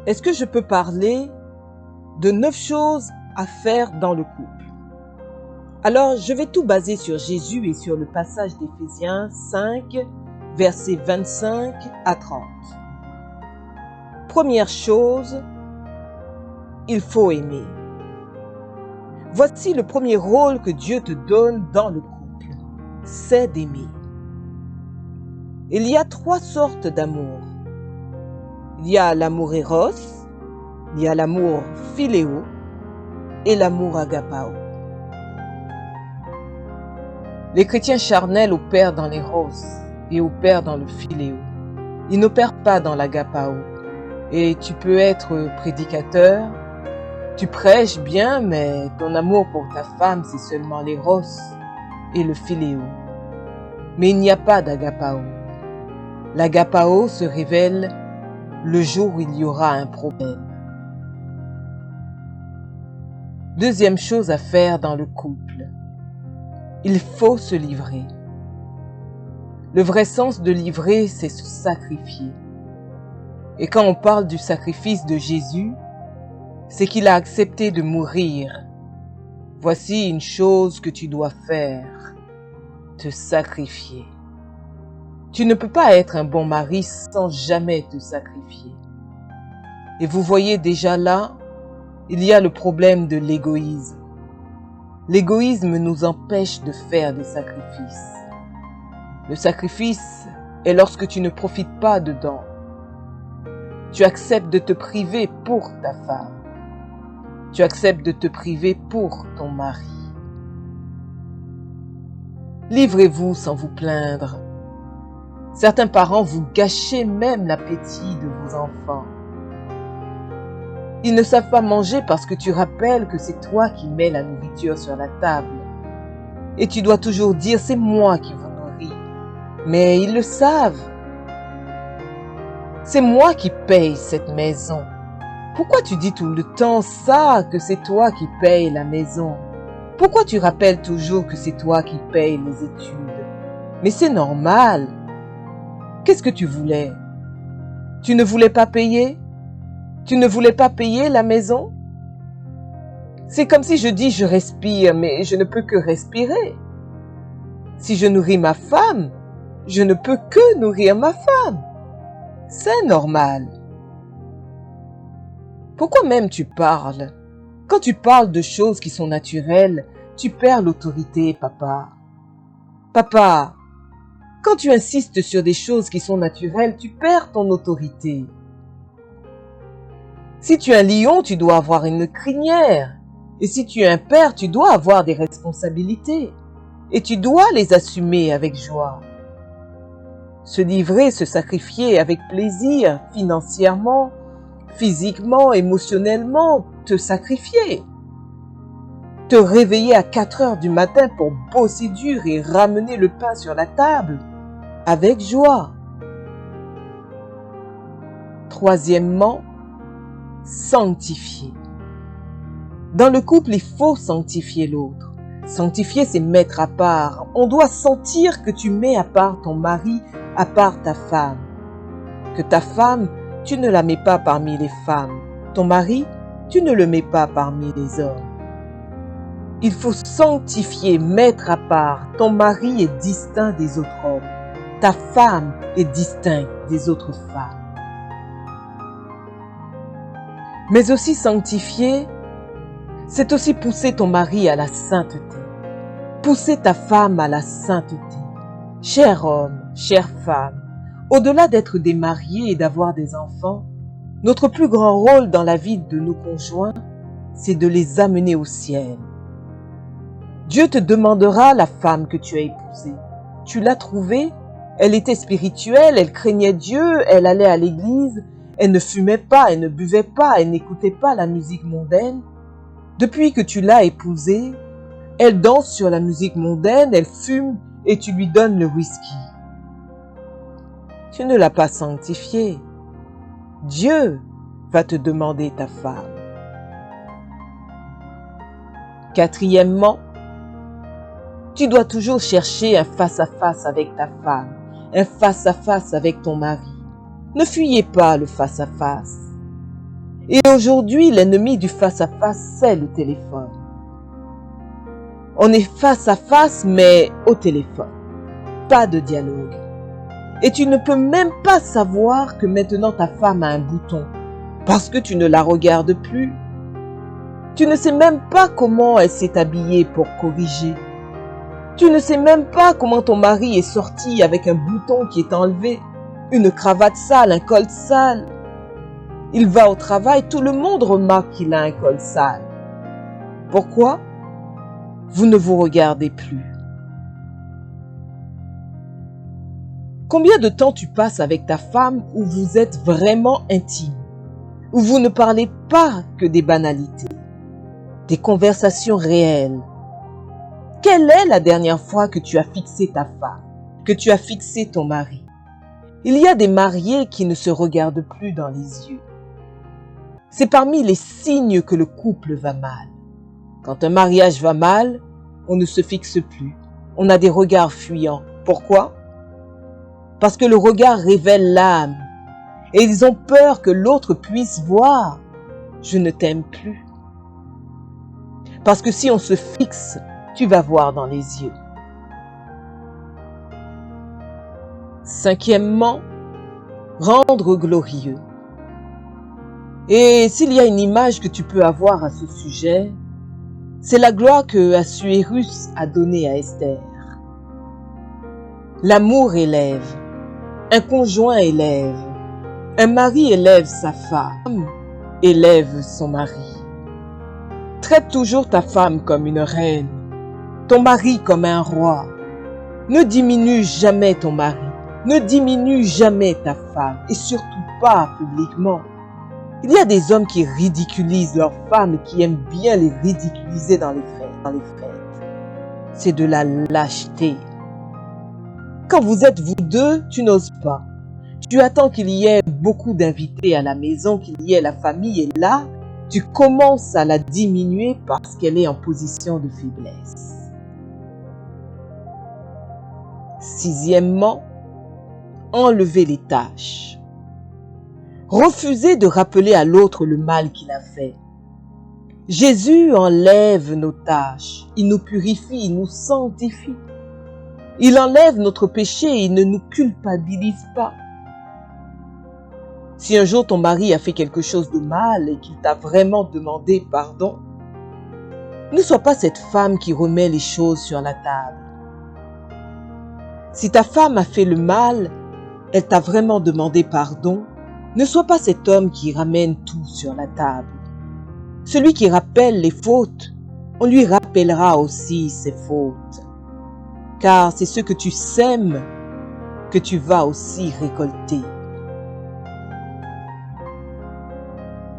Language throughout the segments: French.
Est-ce que je peux parler de 9 choses à faire dans le couple? Alors, je vais tout baser sur Jésus et sur le passage d'Éphésiens 5, versets 25 à 30. Première chose, il faut aimer. Voici le premier rôle que Dieu te donne dans le couple, c'est d'aimer. Il y a 3 sortes d'amour. Il y a l'amour éros, il y a l'amour philéo et l'amour agapao. Les chrétiens charnels opèrent dans l'éros et opèrent dans le philéo. Ils n'opèrent pas dans l'agapao. Et tu peux être prédicateur, tu prêches bien, mais ton amour pour ta femme, c'est seulement l'éros et le philéo. Mais il n'y a pas d'agapao. L'agapao se révèle le jour où il y aura un problème. Deuxième chose à faire dans le couple, il faut se livrer. Le vrai sens de livrer, c'est se sacrifier. Et quand on parle du sacrifice de Jésus, c'est qu'il a accepté de mourir. Voici une chose que tu dois faire, te sacrifier. Tu ne peux pas être un bon mari sans jamais te sacrifier. Et vous voyez déjà là, il y a le problème de l'égoïsme. L'égoïsme nous empêche de faire des sacrifices. Le sacrifice est lorsque tu ne profites pas dedans. Tu acceptes de te priver pour ta femme. Tu acceptes de te priver pour ton mari. Livrez-vous sans vous plaindre. Certains parents vous gâchez même l'appétit de vos enfants. Ils ne savent pas manger parce que tu rappelles que c'est toi qui mets la nourriture sur la table. Et tu dois toujours dire « c'est moi qui vous nourris ». Mais ils le savent. C'est moi qui paye cette maison. Pourquoi tu dis tout le temps ça, que c'est toi qui paye la maison? Pourquoi tu rappelles toujours que c'est toi qui paye les études? Mais c'est normal. Qu'est-ce que tu voulais? Tu ne voulais pas payer? Tu ne voulais pas payer la maison? C'est comme si je dis je respire, mais je ne peux que respirer. Si je nourris ma femme, je ne peux que nourrir ma femme. C'est normal. Pourquoi même tu parles? Quand tu parles de choses qui sont naturelles, tu perds l'autorité, papa. Papa, quand tu insistes sur des choses qui sont naturelles, tu perds ton autorité. Si tu es un lion, tu dois avoir une crinière. Et si tu es un père, tu dois avoir des responsabilités. Et tu dois les assumer avec joie. Se livrer, se sacrifier avec plaisir, financièrement, physiquement, émotionnellement, te sacrifier. Te réveiller à 4 heures du matin pour bosser dur et ramener le pain sur la table, avec joie. Troisièmement, sanctifier. Dans le couple, il faut sanctifier l'autre. Sanctifier, c'est mettre à part. On doit sentir que tu mets à part ton mari, à part ta femme. Que ta femme, tu ne la mets pas parmi les femmes. Ton mari, tu ne le mets pas parmi les hommes. Il faut sanctifier, mettre à part. Ton mari est distinct des autres hommes. Ta femme est distincte des autres femmes. Mais aussi sanctifier, c'est aussi pousser ton mari à la sainteté. Pousser ta femme à la sainteté. Cher homme, chère femme, au-delà d'être des mariés et d'avoir des enfants, notre plus grand rôle dans la vie de nos conjoints, c'est de les amener au ciel. Dieu te demandera la femme que tu as épousée. Tu l'as trouvée? Elle était spirituelle, elle craignait Dieu, elle allait à l'église, elle ne fumait pas, elle ne buvait pas, elle n'écoutait pas la musique mondaine. Depuis que tu l'as épousée, elle danse sur la musique mondaine, elle fume et tu lui donnes le whisky. Tu ne l'as pas sanctifiée. Dieu va te demander ta femme. Quatrièmement, tu dois toujours chercher un face-à-face avec ta femme, un face-à-face avec ton mari. Ne fuyez pas le face-à-face. Et aujourd'hui, l'ennemi du face-à-face, c'est le téléphone. On est face à face, mais au téléphone. Pas de dialogue. Et tu ne peux même pas savoir que maintenant ta femme a un bouton, parce que tu ne la regardes plus. Tu ne sais même pas comment elle s'est habillée pour corriger. Tu ne sais même pas comment ton mari est sorti avec un bouton qui est enlevé, une cravate sale, un col sale. Il va au travail, tout le monde remarque qu'il a un col sale. Pourquoi? Vous ne vous regardez plus. Combien de temps tu passes avec ta femme où vous êtes vraiment intime, où vous ne parlez pas que des banalités, des conversations réelles? Quelle est la dernière fois que tu as fixé ta femme, que tu as fixé ton mari? Il y a des mariés qui ne se regardent plus dans les yeux. C'est parmi les signes que le couple va mal. Quand un mariage va mal, on ne se fixe plus. On a des regards fuyants. Pourquoi? Parce que le regard révèle l'âme. Et ils ont peur que l'autre puisse voir. Je ne t'aime plus. Parce que si on se fixe, tu vas voir dans les yeux. Cinquièmement, rendre glorieux. Et s'il y a une image que tu peux avoir à ce sujet, c'est la gloire que Assuérus a donnée à Esther. L'amour élève, un conjoint élève, un mari élève sa femme, élève son mari. Traite toujours ta femme comme une reine, ton mari comme un roi. Ne diminue jamais ton mari, ne diminue jamais ta femme, et surtout pas publiquement. Il y a des hommes qui ridiculisent leurs femmes et qui aiment bien les ridiculiser dans les fêtes. C'est de la lâcheté. Quand vous êtes vous deux, tu n'oses pas. Tu attends qu'il y ait beaucoup d'invités à la maison, qu'il y ait la famille, et là, tu commences à la diminuer parce qu'elle est en position de faiblesse. Sixièmement, enlever les tâches. Refusez de rappeler à l'autre le mal qu'il a fait. Jésus enlève nos tâches, il nous purifie, il nous sanctifie. Il enlève notre péché, il ne nous culpabilise pas. Si un jour ton mari a fait quelque chose de mal et qu'il t'a vraiment demandé pardon, ne sois pas cette femme qui remet les choses sur la table. Si ta femme a fait le mal, elle t'a vraiment demandé pardon, ne sois pas cet homme qui ramène tout sur la table. Celui qui rappelle les fautes, on lui rappellera aussi ses fautes. Car c'est ce que tu sèmes que tu vas aussi récolter.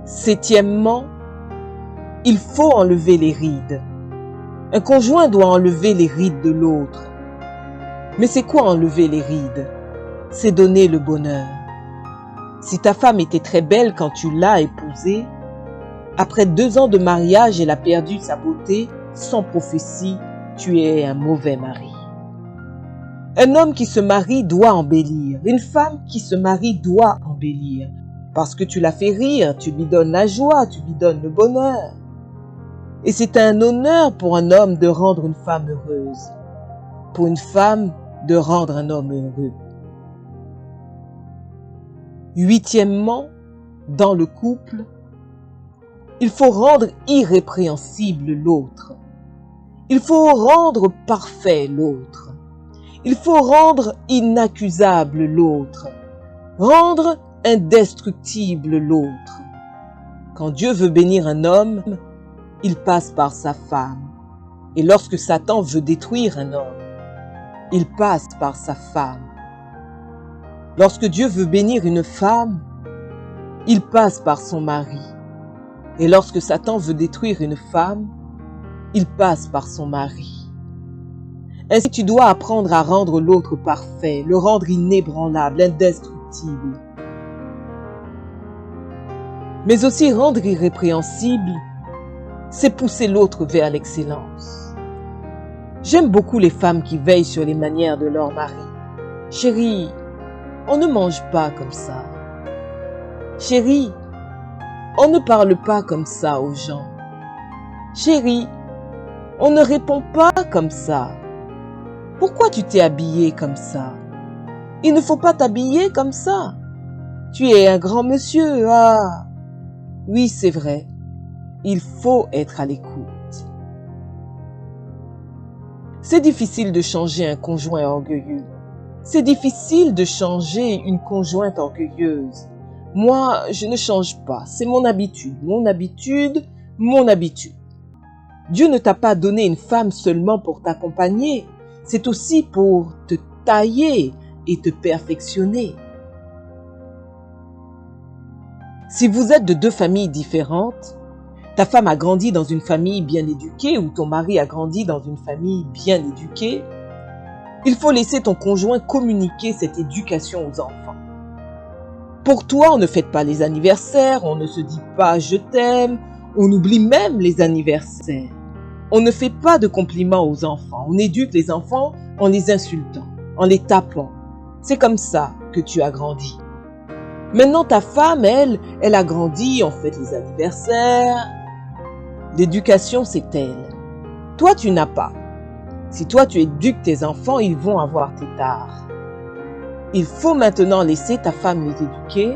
Septièmement, il faut enlever les rides. Un conjoint doit enlever les rides de l'autre. Mais c'est quoi enlever les rides? C'est donner le bonheur. Si ta femme était très belle quand tu l'as épousée, après 2 ans de mariage, elle a perdu sa beauté, sans prophétie, tu es un mauvais mari. Un homme qui se marie doit embellir. Une femme qui se marie doit embellir. Parce que tu la fais rire, tu lui donnes la joie, tu lui donnes le bonheur. Et c'est un honneur pour un homme de rendre une femme heureuse. Pour une femme de rendre un homme heureux. Huitièmement, dans le couple, il faut rendre irrépréhensible l'autre. Il faut rendre parfait l'autre. Il faut rendre inaccusable l'autre. Rendre indestructible l'autre. Quand Dieu veut bénir un homme, il passe par sa femme. Et lorsque Satan veut détruire un homme, il passe par sa femme. Lorsque Dieu veut bénir une femme, il passe par son mari. Et lorsque Satan veut détruire une femme, il passe par son mari. Ainsi, tu dois apprendre à rendre l'autre parfait, le rendre inébranlable, indestructible. Mais aussi rendre irrépréhensible, c'est pousser l'autre vers l'excellence. J'aime beaucoup les femmes qui veillent sur les manières de leur mari. Chérie, on ne mange pas comme ça. Chérie, On ne parle pas comme ça aux gens. Chérie, on ne répond pas comme ça. Pourquoi tu t'es habillé comme ça? Il ne faut pas t'habiller comme ça. Tu es un grand monsieur, ah. Oui, c'est vrai. Il faut être à l'écoute. C'est difficile de changer un conjoint orgueilleux. C'est difficile de changer une conjointe orgueilleuse. Moi, je ne change pas. C'est mon habitude, mon habitude, mon habitude. Dieu ne t'a pas donné une femme seulement pour t'accompagner. C'est aussi pour te tailler et te perfectionner. Si vous êtes de deux familles différentes, ta femme a grandi dans une famille bien éduquée ou ton mari a grandi dans une famille bien éduquée, il faut laisser ton conjoint communiquer cette éducation aux enfants. Pour toi, on ne fête pas les anniversaires, on ne se dit pas « je t'aime », on oublie même les anniversaires. On ne fait pas de compliments aux enfants, on éduque les enfants en les insultant, en les tapant. C'est comme ça que tu as grandi. Maintenant, ta femme, elle a grandi, on fête les anniversaires. L'éducation, c'est elle. Toi, tu n'as pas. Si toi, tu éduques tes enfants, ils vont avoir tes tares. Il faut maintenant laisser ta femme les éduquer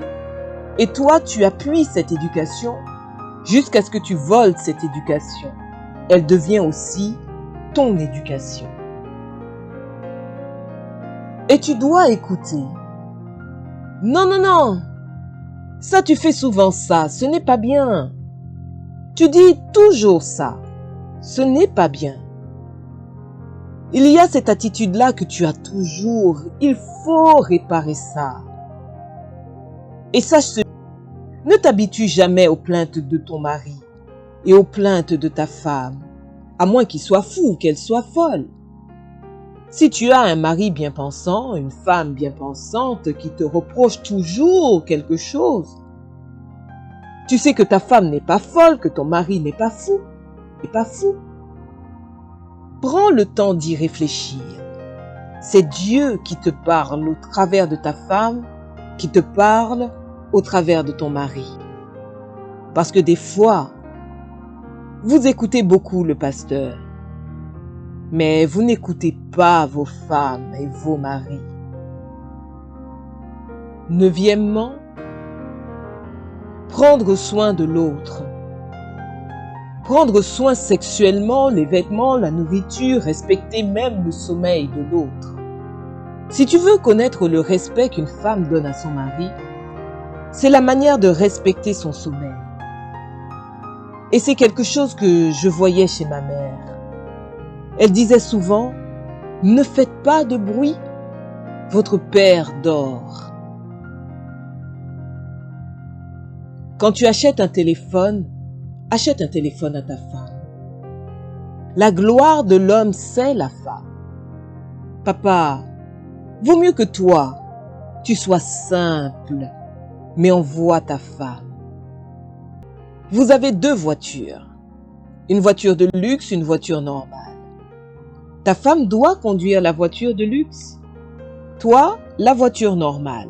et toi, tu appuies cette éducation jusqu'à ce que tu voles cette éducation. Elle devient aussi ton éducation. Et tu dois écouter. Non, non, non. Ça, tu fais souvent ça. Ce n'est pas bien. Tu dis toujours ça. Ce n'est pas bien. Il y a cette attitude-là que tu as toujours. Il faut réparer ça. Et sache, ne t'habitue jamais aux plaintes de ton mari et aux plaintes de ta femme, à moins qu'il soit fou ou qu'elle soit folle. Si tu as un mari bien pensant, une femme bien pensante qui te reproche toujours quelque chose, tu sais que ta femme n'est pas folle, que ton mari n'est pas fou, n'est pas fou. Prends le temps d'y réfléchir. C'est Dieu qui te parle au travers de ta femme, qui te parle au travers de ton mari. Parce que des fois, vous écoutez beaucoup le pasteur, mais vous n'écoutez pas vos femmes et vos maris. Neuvièmement, prendre soin de l'autre. Prendre soin sexuellement, les vêtements, la nourriture, respecter même le sommeil de l'autre. Si tu veux connaître le respect qu'une femme donne à son mari, c'est la manière de respecter son sommeil. Et c'est quelque chose que je voyais chez ma mère. Elle disait souvent, « Ne faites pas de bruit, votre père dort. » Quand tu achètes un téléphone à ta femme. La gloire de l'homme, c'est la femme. Papa, vaut mieux que toi, tu sois simple, mais envoie ta femme. Vous avez deux voitures. Une voiture de luxe, une voiture normale. Ta femme doit conduire la voiture de luxe. Toi, la voiture normale.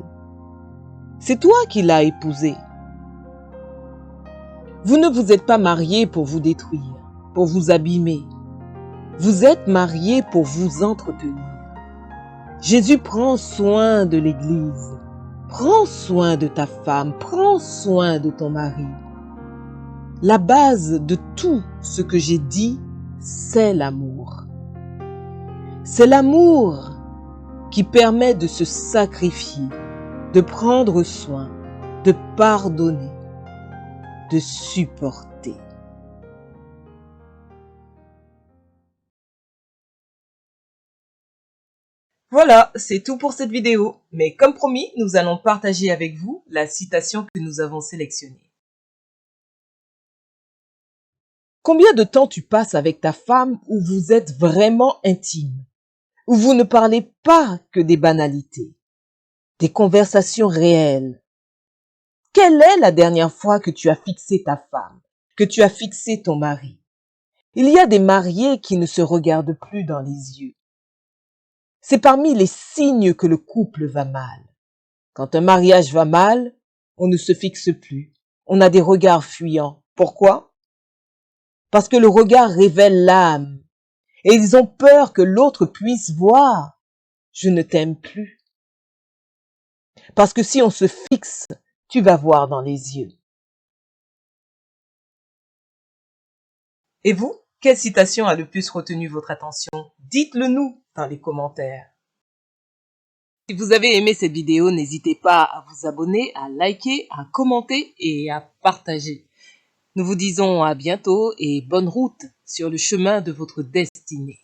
C'est toi qui l'as épousée. Vous ne vous êtes pas mariés pour vous détruire, pour vous abîmer. Vous êtes mariés pour vous entretenir. Jésus prend soin de l'Église. Prends soin de ta femme, prends soin de ton mari. La base de tout ce que j'ai dit, c'est l'amour. C'est l'amour qui permet de se sacrifier, de prendre soin, de pardonner, de supporter. Voilà, c'est tout pour cette vidéo. Mais comme promis, nous allons partager avec vous la citation que nous avons sélectionnée. Combien de temps tu passes avec ta femme où vous êtes vraiment intime, où vous ne parlez pas que des banalités, des conversations réelles? Quelle est la dernière fois que tu as fixé ta femme, que tu as fixé ton mari? Il y a des mariés qui ne se regardent plus dans les yeux. C'est parmi les signes que le couple va mal. Quand un mariage va mal, on ne se fixe plus, On a des regards fuyants. Pourquoi? Parce que le regard révèle l'âme. Et ils ont peur que l'autre puisse voir. Je ne t'aime plus. Parce que si on se fixe, tu vas voir dans les yeux. Et vous, quelle citation a le plus retenu votre attention? Dites-le nous dans les commentaires. Si vous avez aimé cette vidéo, n'hésitez pas à vous abonner, à liker, à commenter et à partager. Nous vous disons à bientôt et bonne route sur le chemin de votre destinée.